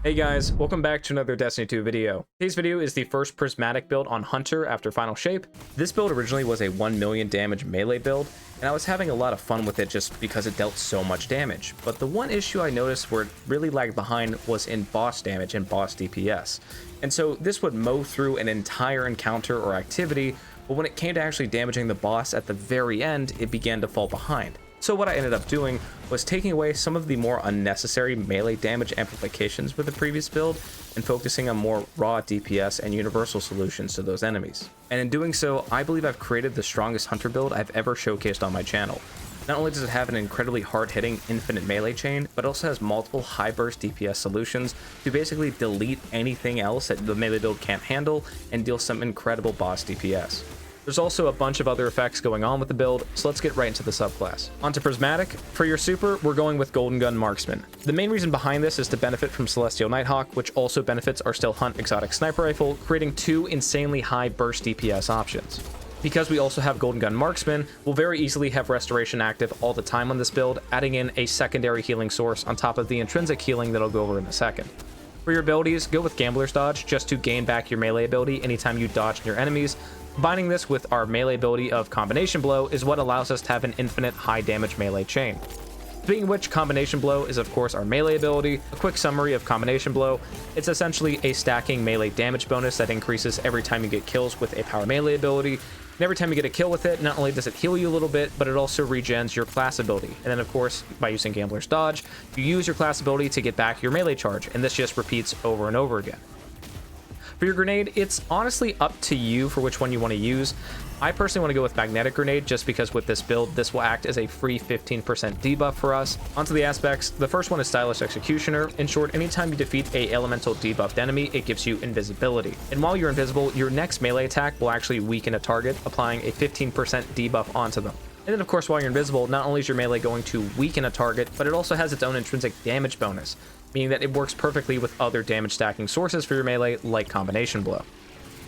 Hey guys, welcome back to another Destiny 2 video. Today's video is the first Prismatic build on Hunter after Final Shape. This build originally was a 1 million damage melee build, and I was having a lot of fun with it just because it dealt so much damage. But the one issue I noticed where it really lagged behind was in boss damage and boss DPS. And so this would mow through an entire encounter or activity, but when it came to actually damaging the boss at the very end, it began to fall behind. So what I ended up doing was taking away some of the more unnecessary melee damage amplifications with the previous build and focusing on more raw DPS and universal solutions to those enemies. And in doing so, I believe I've created the strongest Hunter build I've ever showcased on my channel. Not only does it have an incredibly hard-hitting infinite melee chain, but also has multiple high-burst DPS solutions to basically delete anything else that the melee build can't handle and deal some incredible boss DPS. There's also a bunch of other effects going on with the build, so let's get right into the subclass. Onto Prismatic. For your super, we're going with Golden Gun Marksman. The main reason behind this is to benefit from Celestial Nighthawk, which also benefits our Still Hunt Exotic Sniper Rifle, creating two insanely high burst DPS options. Because we also have Golden Gun Marksman, we'll very easily have Restoration active all the time on this build, adding in a secondary healing source on top of the intrinsic healing that I'll go over in a second. For your abilities, go with Gambler's Dodge just to gain back your melee ability anytime you dodge near enemies. Combining this with our melee ability of Combination Blow is what allows us to have an infinite high damage melee chain. Speaking of which, Combination Blow is of course our melee ability. A quick summary of Combination Blow: it's essentially a stacking melee damage bonus that increases every time you get kills with a power melee ability. And every time you get a kill with it, not only does it heal you a little bit, but it also regens your class ability. And then of course, by using Gambler's Dodge, you use your class ability to get back your melee charge, and this just repeats over and over again. For your grenade, it's honestly up to you for which one you want to use. I personally want to go with Magnetic Grenade just because with this build, this will act as a free 15% debuff for us. Onto the aspects, the first one is Stylish Executioner. In short, anytime you defeat a elemental debuffed enemy, it gives you invisibility. And while you're invisible, your next melee attack will actually weaken a target, applying a 15% debuff onto them. And then of course, while you're invisible, not only is your melee going to weaken a target, but it also has its own intrinsic damage bonus, meaning that it works perfectly with other damage stacking sources for your melee, like Combination Blow.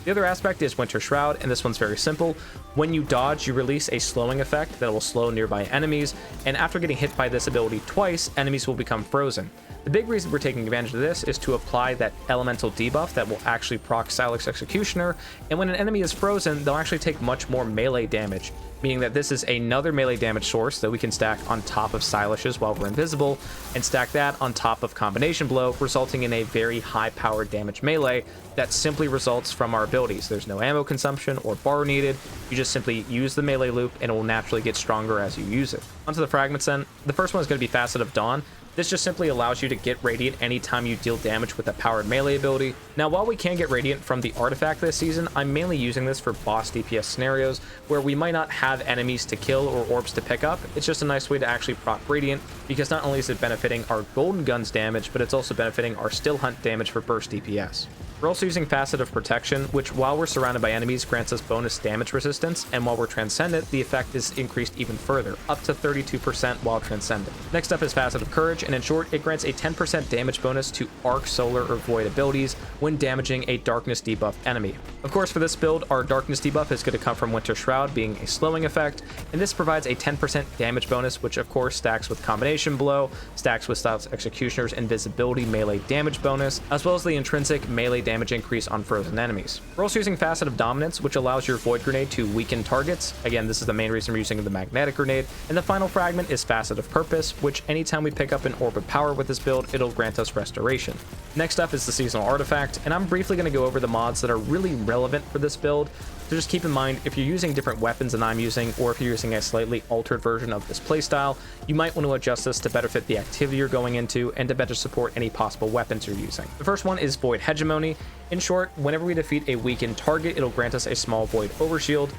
The other aspect is Winter Shroud, and this one's very simple. When you dodge, you release a slowing effect that will slow nearby enemies, and after getting hit by this ability twice, enemies will become frozen. The big reason we're taking advantage of this is to apply that elemental debuff that will actually proc Stylish Executioner, and when an enemy is frozen, they'll actually take much more melee damage, meaning that this is another melee damage source that we can stack on top of Stylish's while we're invisible, and stack that on top of Combination Blow, resulting in a very high powered damage melee that simply results from our abilities. There's no ammo consumption or bar needed. You just simply use the melee loop and it will naturally get stronger as you use it. Onto the fragments then. The first one is going to be Facet of Dawn. This just simply allows you to get Radiant anytime you deal damage with a powered melee ability. Now, while we can get Radiant from the artifact this season, I'm mainly using this for boss DPS scenarios where we might not have enemies to kill or orbs to pick up. It's just a nice way to actually proc Radiant, because not only is it benefiting our Golden Gun's damage, but it's also benefiting our Still Hunt damage for burst DPS. We're also using Facet of Protection, which while we're surrounded by enemies grants us bonus damage resistance, and while we're Transcendent, the effect is increased even further, up to 32% while Transcendent. Next up is Facet of Courage, and in short, it grants a 10% damage bonus to Arc, Solar, or Void abilities when damaging a Darkness debuffed enemy. Of course, for this build, our Darkness debuff is going to come from Winter Shroud being a slowing effect, and this provides a 10% damage bonus, which of course stacks with Combination Blow, stacks with Stylish Executioner's Invisibility melee damage bonus, as well as the intrinsic melee damage increase on frozen enemies. We're also using Facet of Dominance, which allows your Void Grenade to weaken targets. Again, this is the main reason we're using the Magnetic Grenade. And the final fragment is Facet of Purpose, which anytime we pick up an Orb of Power with this build, it'll grant us Restoration. Next up is the Seasonal Artifact, and I'm briefly going to go over the mods that are really relevant for this build. So just keep in mind, if you're using different weapons than I'm using, or if you're using a slightly altered version of this playstyle, you might want to adjust this to better fit the activity you're going into and to better support any possible weapons you're using. The first one is Void Hegemony. In short, whenever we defeat a weakened target, it'll grant us a small Void Overshield.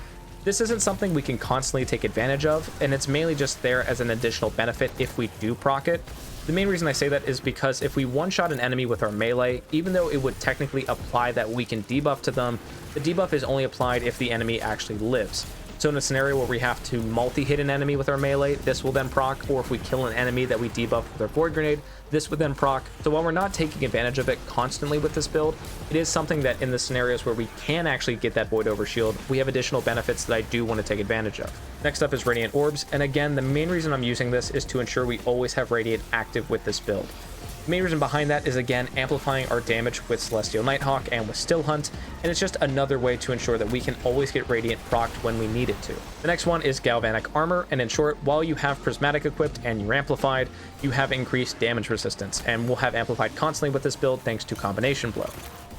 This isn't something we can constantly take advantage of, and it's mainly just there as an additional benefit if we do proc it. The main reason I say that is because if we one-shot an enemy with our melee, even though it would technically apply that weakened debuff to them, the debuff is only applied if the enemy actually lives. So in a scenario where we have to multi-hit an enemy with our melee, this will then proc, or if we kill an enemy that we debuff with our Void Grenade, this would then proc. So while we're not taking advantage of it constantly with this build, it is something that in the scenarios where we can actually get that Void Overshield, we have additional benefits that I do want to take advantage of. Next up is Radiant Orbs, and again, the main reason I'm using this is to ensure we always have Radiant active with this build. The main reason behind that is, again, amplifying our damage with Celestial Nighthawk and with Still Hunt, and it's just another way to ensure that we can always get Radiant procced when we need it to. The next one is Galvanic Armor, and in short, while you have Prismatic equipped and you're amplified, you have increased damage resistance, and will have amplified constantly with this build thanks to Combination Blow.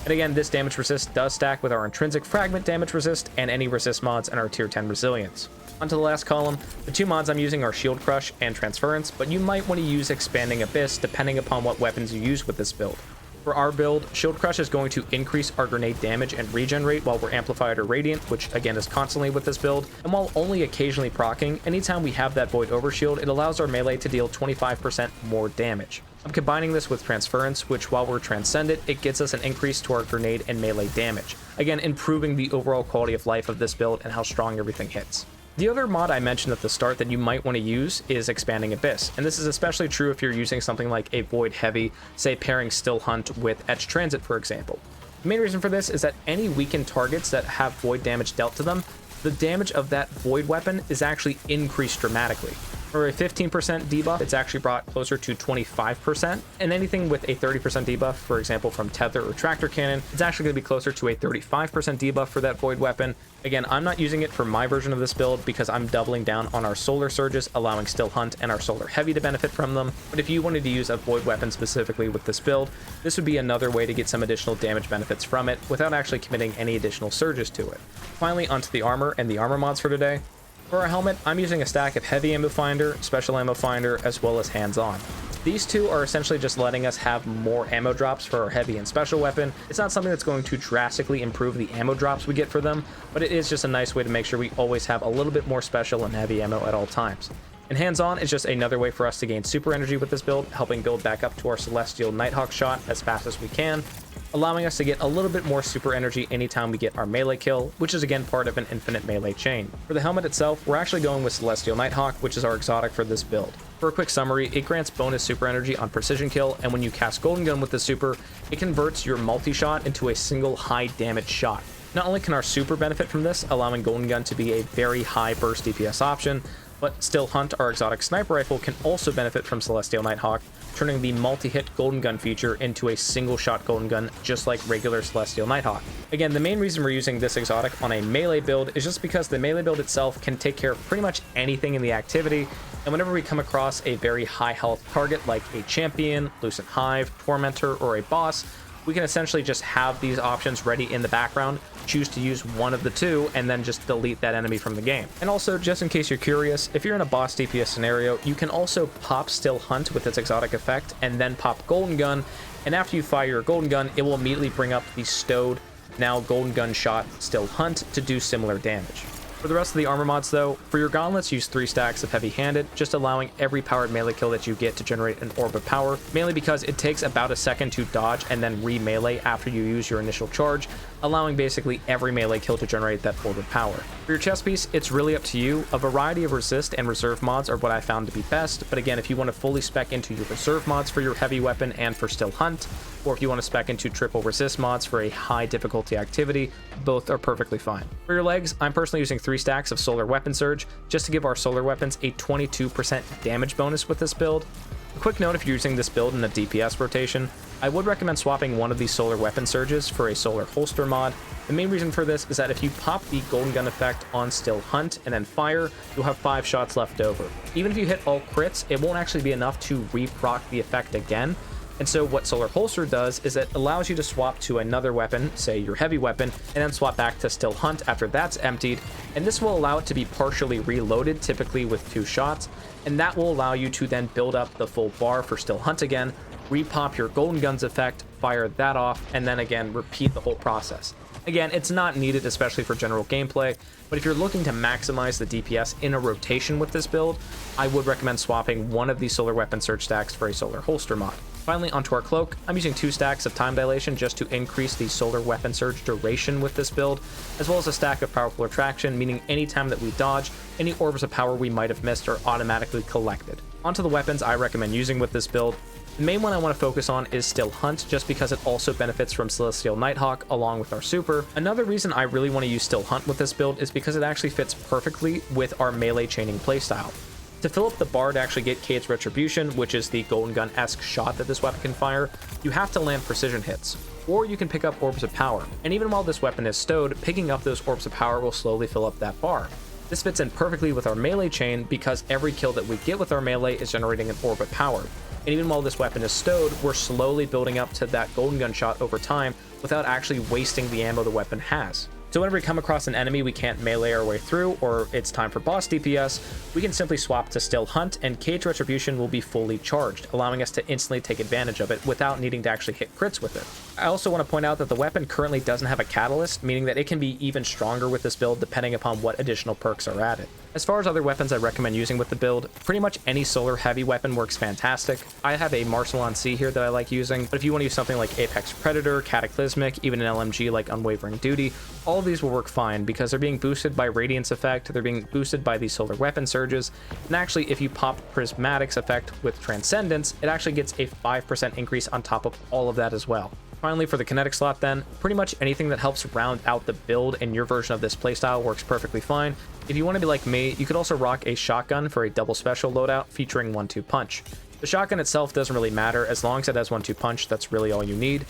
And again, this damage resist does stack with our intrinsic fragment damage resist and any resist mods and our tier 10 resilience. Onto the last column, the two mods I'm using are Shield Crush and Transference, but you might want to use Expanding Abyss depending upon what weapons you use with this build. For our build, Shield Crush is going to increase our grenade damage and regen rate while we're amplified or radiant, which again is constantly with this build, and while only occasionally proccing, anytime we have that Void Overshield, it allows our melee to deal 25% more damage. I'm combining this with Transference, which while we're Transcendent, it gets us an increase to our grenade and melee damage, again improving the overall quality of life of this build and how strong everything hits. The other mod I mentioned at the start that you might want to use is Expanding Abyss, and this is especially true if you're using something like a Void Heavy, say pairing Still Hunt with Etch Transit, for example. The main reason for this is that any weakened targets that have Void damage dealt to them, the damage of that Void weapon is actually increased dramatically. For a 15% debuff, it's actually brought closer to 25%, and anything with a 30% debuff, for example from Tether or Tractor Cannon, it's actually going to be closer to a 35% debuff for that Void weapon. Again, I'm not using it for my version of this build because I'm doubling down on our Solar Surges, allowing Still Hunt and our Solar Heavy to benefit from them, but if you wanted to use a Void weapon specifically with this build, this would be another way to get some additional damage benefits from it without actually committing any additional surges to it. Finally, onto the armor and the armor mods for today. For our helmet, I'm using a stack of Heavy Ammo Finder, Special Ammo Finder, as well as Hands-On. These two are essentially just letting us have more ammo drops for our heavy and special weapon. It's not something that's going to drastically improve the ammo drops we get for them, but it is just a nice way to make sure we always have a little bit more special and heavy ammo at all times. And Hands-On is just another way for us to gain super energy with this build, helping build back up to our Celestial Nighthawk shot as fast as we can, allowing us to get a little bit more super energy anytime we get our melee kill, which is again part of an infinite melee chain. For the helmet itself, we're actually going with Celestial Nighthawk, which is our exotic for this build. For a quick summary, it grants bonus super energy on precision kill, and when you cast Golden Gun with the super, it converts your multi-shot into a single high damage shot. Not only can our super benefit from this, allowing Golden Gun to be a very high burst DPS option, but Still Hunt, our exotic sniper rifle, can also benefit from Celestial Nighthawk, turning the multi-hit Golden Gun feature into a single-shot Golden Gun, just like regular Celestial Nighthawk. Again, the main reason we're using this exotic on a melee build is just because the melee build itself can take care of pretty much anything in the activity, and whenever we come across a very high health target like a champion, Lucent Hive, Tormentor, or a boss, we can essentially just have these options ready in the background, choose to use one of the two, and then just delete that enemy from the game. And also, just in case you're curious, if you're in a boss DPS scenario, you can also pop Still Hunt with its exotic effect, and then pop Golden Gun, and after you fire your Golden Gun, it will immediately bring up the stowed, now Golden Gun shot Still Hunt to do similar damage. For the rest of the armor mods though, for your gauntlets, use 3 stacks of heavy-handed, just allowing every powered melee kill that you get to generate an orb of power, mainly because it takes about a second to dodge and then re-melee after you use your initial charge, allowing basically every melee kill to generate that orb of power. For your chest piece, it's really up to you. A variety of resist and reserve mods are what I found to be best, but again, if you want to fully spec into your reserve mods for your heavy weapon and for Still Hunt, or if you want to spec into triple resist mods for a high difficulty activity, both are perfectly fine. For your legs, I'm personally using 3 stacks of Solar Weapon Surge, just to give our solar weapons a 22% damage bonus with this build. A quick note, if you're using this build in a DPS rotation, I would recommend swapping one of these Solar Weapon Surges for a Solar Holster mod. The main reason for this is that if you pop the Golden Gun effect on Still Hunt and then fire, you'll have 5 shots left over. Even if you hit all crits, it won't actually be enough to re-proc the effect again. And so what Solar Holster does is it allows you to swap to another weapon, say your heavy weapon, and then swap back to Still Hunt after that's emptied, and this will allow it to be partially reloaded, typically with 2 shots, and that will allow you to then build up the full bar for Still Hunt again, repop your Golden Guns effect, fire that off, and then again repeat the whole process. Again, it's not needed, especially for general gameplay, but if you're looking to maximize the DPS in a rotation with this build, I would recommend swapping one of these Solar Weapon Surge stacks for a Solar Holster mod. Finally, onto our cloak, I'm using 2 stacks of Time Dilation just to increase the Solar Weapon Surge duration with this build, as well as a stack of Powerful Attraction, meaning anytime that we dodge, any orbs of power we might have missed are automatically collected. Onto the weapons I recommend using with this build. The main one I want to focus on is Still Hunt, just because it also benefits from Celestial Nighthawk along with our super. Another reason I really want to use Still Hunt with this build is because it actually fits perfectly with our melee chaining playstyle. To fill up the bar to actually get Cade's Retribution, which is the Golden Gun-esque shot that this weapon can fire, you have to land precision hits, or you can pick up Orbs of Power. And even while this weapon is stowed, picking up those Orbs of Power will slowly fill up that bar. This fits in perfectly with our melee chain because every kill that we get with our melee is generating an Orb of Power. And even while this weapon is stowed, we're slowly building up to that Golden Gun shot over time without actually wasting the ammo the weapon has. So whenever we come across an enemy we can't melee our way through, or it's time for boss DPS, we can simply swap to Still Hunt, and Cade's Retribution will be fully charged, allowing us to instantly take advantage of it without needing to actually hit crits with it. I also want to point out that the weapon currently doesn't have a catalyst, meaning that it can be even stronger with this build depending upon what additional perks are added. As far as other weapons I recommend using with the build, pretty much any solar heavy weapon works fantastic. I have a Marcelon C here that I like using, but if you want to use something like Apex Predator, Cataclysmic, even an LMG like Unwavering Duty, all of these will work fine because they're being boosted by Radiance effect, they're being boosted by these solar weapon surges, and actually if you pop Prismatic's effect with Transcendence, it actually gets a 5% increase on top of all of that as well. Finally, for the kinetic slot then, pretty much anything that helps round out the build in your version of this playstyle works perfectly fine. If you want to be like me, you could also rock a shotgun for a double special loadout featuring 1-2 punch. The shotgun itself doesn't really matter, as long as it has 1-2 punch, that's really all you need.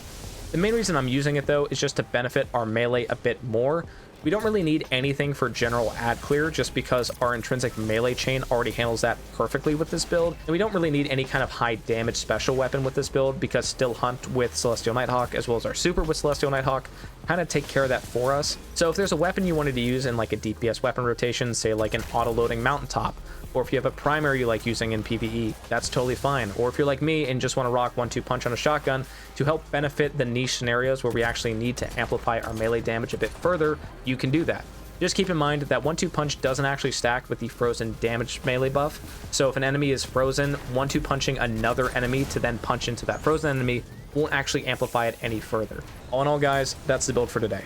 The main reason I'm using it though is just to benefit our melee a bit more. We don't really need anything for general ad clear just because our intrinsic melee chain already handles that perfectly with this build, and we don't really need any kind of high damage special weapon with this build because Still Hunt with Celestial Nighthawk as well as our super with Celestial Nighthawk kind of take care of that for us. So if there's a weapon you wanted to use in like a DPS weapon rotation, say like an auto-loading Mountaintop, or if you have a primer you like using in PvE, that's totally fine. Or if you're like me and just want to rock 1-2 punch on a shotgun to help benefit the niche scenarios where we actually need to amplify our melee damage a bit further, you can do that. Just keep in mind that 1-2 punch doesn't actually stack with the frozen damage melee buff. So if an enemy is frozen, 1-2 punching another enemy to then punch into that frozen enemy won't actually amplify it any further. All in all guys, that's the build for today.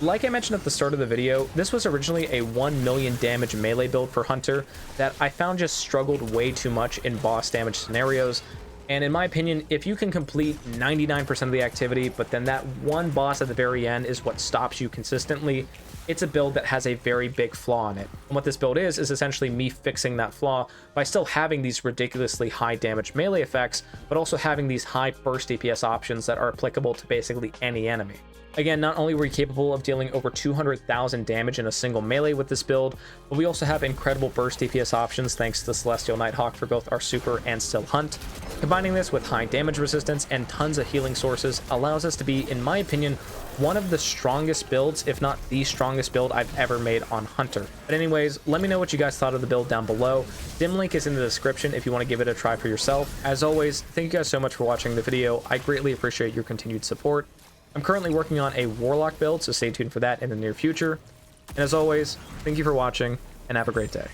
Like I mentioned at the start of the video, this was originally a 1 million damage melee build for Hunter that I found just struggled way too much in boss damage scenarios. And in my opinion, if you can complete 99% of the activity, but then that one boss at the very end is what stops you consistently, it's a build that has a very big flaw in it. And what this build is essentially me fixing that flaw by still having these ridiculously high damage melee effects, but also having these high burst DPS options that are applicable to basically any enemy. Again, not only were we capable of dealing over 200,000 damage in a single melee with this build, but we also have incredible burst DPS options thanks to Celestial Nighthawk for both our super and Still Hunt. Combining this with high damage resistance and tons of healing sources allows us to be, in my opinion, one of the strongest builds, if not the strongest build I've ever made on Hunter. But anyways, let me know what you guys thought of the build down below. Dim link is in the description if you want to give it a try for yourself. As always, thank you guys so much for watching the video. I greatly appreciate your continued support. I'm currently working on a Warlock build, so stay tuned for that in the near future. And as always, thank you for watching, and have a great day.